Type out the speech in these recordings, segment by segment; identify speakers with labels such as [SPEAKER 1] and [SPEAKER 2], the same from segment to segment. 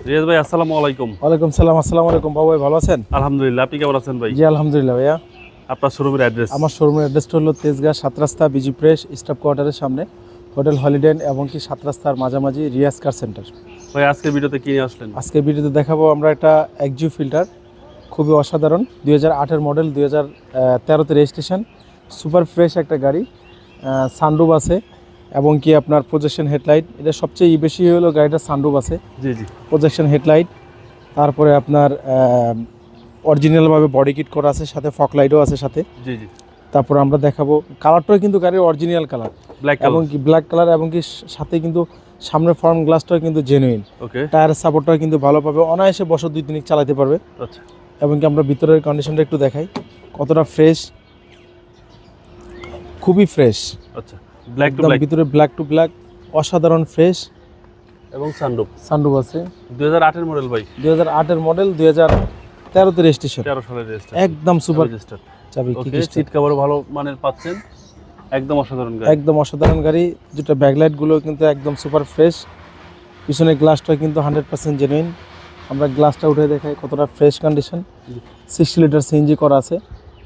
[SPEAKER 1] রিয়াজ ভাই আসসালামু আলাইকুম।
[SPEAKER 2] ওয়ালাইকুম সালাম। আসসালামু আলাইকুম বাবু ভাই, ভালো আছেন?
[SPEAKER 1] আলহামদুলিল্লাহ, আপনি কেমন আছেন ভাই?
[SPEAKER 2] জি আলহামদুলিল্লাহ ভাইয়া।
[SPEAKER 1] আপনার শোরুমের অ্যাড্রেস?
[SPEAKER 2] আমার শোরুমের অ্যাড্রেসটা হলো তেজগাঁ 7 রাস্তা বিজি প্রেস স্টাফ কোয়ার্টারের সামনে, হোটেল হলিডে এবং কি 7 রাস্তার মাঝামাঝি রিয়াজ কার সেন্টার।
[SPEAKER 1] ভাই আজকে ভিডিওতে কি নিয়ে আসলেন?
[SPEAKER 2] আজকে ভিডিওতে দেখাবো আমরা একটা এক্সিউ ফিল্টার, খুবই অসাধারণ, 2008-এর মডেল, 2013-তে রেজিস্ট্রেশন, সুপার ফ্রেশ একটা গাড়ি। সানরুফ আছে এবং কি আপনার প্রজেকশন হেডলাইট, এটা সবচেয়ে বেশি হলো গাড়িটার সানরুফ আছে,
[SPEAKER 1] জি জি।
[SPEAKER 2] প্রজেকশন হেডলাইট, তারপরে আপনার অরিজিনালভাবে বডি কিট করা আছে, সাথে ফক লাইটও আছে সাথে।
[SPEAKER 1] জি জি।
[SPEAKER 2] তারপর আমরা দেখাবো কালারটাও কিন্তু গাড়ির অরিজিনাল কালার,
[SPEAKER 1] ব্ল্যাক
[SPEAKER 2] এবং
[SPEAKER 1] কালার।
[SPEAKER 2] কি ব্ল্যাক কালার, এবং কি সাথে কিন্তু সামনের ফ্রন্ট গ্লাসটাও কিন্তু জেনুইন।
[SPEAKER 1] ওকে।
[SPEAKER 2] টায়ারের সাপোর্টটাও কিন্তু ভালো পাবে, অনায়াসে বছর 2-3 চালাতে পারবে।
[SPEAKER 1] আচ্ছা।
[SPEAKER 2] এবং কি আমরা ভিতরের কন্ডিশনটা একটু দেখাই, কতটা ফ্রেশ, খুবই ফ্রেশ।
[SPEAKER 1] আচ্ছা। ব্ল্যাক টু
[SPEAKER 2] একদম
[SPEAKER 1] ব্ল্যাক
[SPEAKER 2] ভিতরে ব্ল্যাক টু ব্ল্যাক, অসাধারণ ফ্রেশ।
[SPEAKER 1] এবং সানরুফ।
[SPEAKER 2] সানরুফ আছে।
[SPEAKER 1] 2008-এর মডেল ভাই।
[SPEAKER 2] 2008-এর মডেল, 2013-তে রেজিস্ট্রেশন।
[SPEAKER 1] 13 সালের রেজিস্টার।
[SPEAKER 2] একদম সুপার
[SPEAKER 1] রেজিস্টার।
[SPEAKER 2] চাবি,
[SPEAKER 1] ওকে, সিট কভারও ভালো মানের পাচ্ছেন। একদম অসাধারণ গাড়ি।
[SPEAKER 2] একদম অসাধারণ গাড়ি। যেটা ব্যাকলাইট গুলো কিন্তু একদম সুপার ফ্রেশ, পিছনের গ্লাসটা কিন্তু 100% জেনুইন। আমরা গ্লাসটা উঠে দেখাই কতটা ফ্রেশ কন্ডিশন। 60 লিটার সিএনজি করা আছে,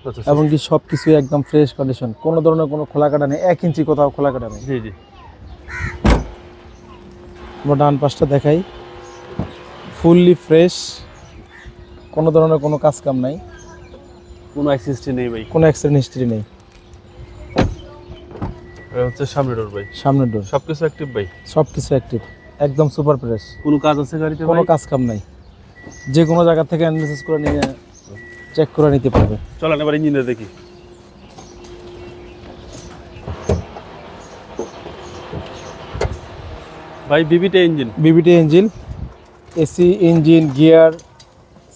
[SPEAKER 1] আচ্ছা,
[SPEAKER 2] এবং কি সব কিছুই একদম ফ্রেশ কন্ডিশন, কোনো ধরনের কোনো খোলা কাটা নেই, 1 ইঞ্চি কোথাও খোলা কাটা নেই।
[SPEAKER 1] জি জি।
[SPEAKER 2] আমরা ডান পাশটা দেখাই, ফুললি ফ্রেশ, কোনো ধরনের কোনো কাজ কাম নাই,
[SPEAKER 1] কোনো অ্যাক্সিস্টি নেই ভাই।
[SPEAKER 2] কোনো অ্যাক্সিডেন্ট হিস্ট্রি নেই।
[SPEAKER 1] এটা হচ্ছে সামনের ডোর ভাই।
[SPEAKER 2] সামনের ডোর
[SPEAKER 1] সবকিছু অ্যাক্টিভ ভাই।
[SPEAKER 2] সব কিছু অ্যাক্টিভ, একদম সুপার ফ্রেশ,
[SPEAKER 1] কোনো কাজ আছে গাড়িতে
[SPEAKER 2] কোনো
[SPEAKER 1] ভাই?
[SPEAKER 2] কাজ কাম নাই, যে কোনো জায়গা থেকে অ্যানালিসিস করে নিয়ে চেক করে নিতে পারবে।
[SPEAKER 1] চলেন এবার ইঞ্জিনে দেখি। ভাই বিবিটা ইঞ্জিন।
[SPEAKER 2] বিবিটি engine, AC engine, gear,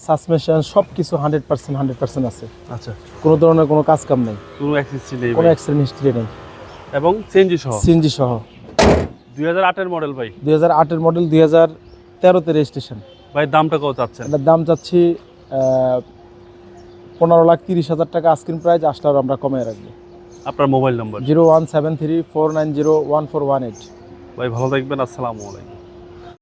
[SPEAKER 2] suspension সব কিছু 100% আছে,
[SPEAKER 1] আচ্ছা।
[SPEAKER 2] কোনো ধরনের কোনো কাজ কাম নেই,
[SPEAKER 1] কোনো অ্যাক্সিস্টি নেই
[SPEAKER 2] কোনো
[SPEAKER 1] ভাই।
[SPEAKER 2] অ্যাক্সিডেন্ট হিস্ট্রি নেই।
[SPEAKER 1] এবং সিএনজি সহ।
[SPEAKER 2] সিএনজি সহ।
[SPEAKER 1] 2008-এর মডেল ভাই।
[SPEAKER 2] 2008-এর মডেল, 2013-তে রেজিস্ট্রেশন।
[SPEAKER 1] ভাই দামটা কত চাচ্ছেন?
[SPEAKER 2] এটার দাম চাচ্ছি 15,30,000 টাকা আস্কিং প্রাইস, আসলে আর আমরা কমিয়ে রাখবো।
[SPEAKER 1] আপনার মোবাইল নম্বর?
[SPEAKER 2] 017349014118।
[SPEAKER 1] ভাই ভালো থাকবেন, আসসালামু আলাইকুম।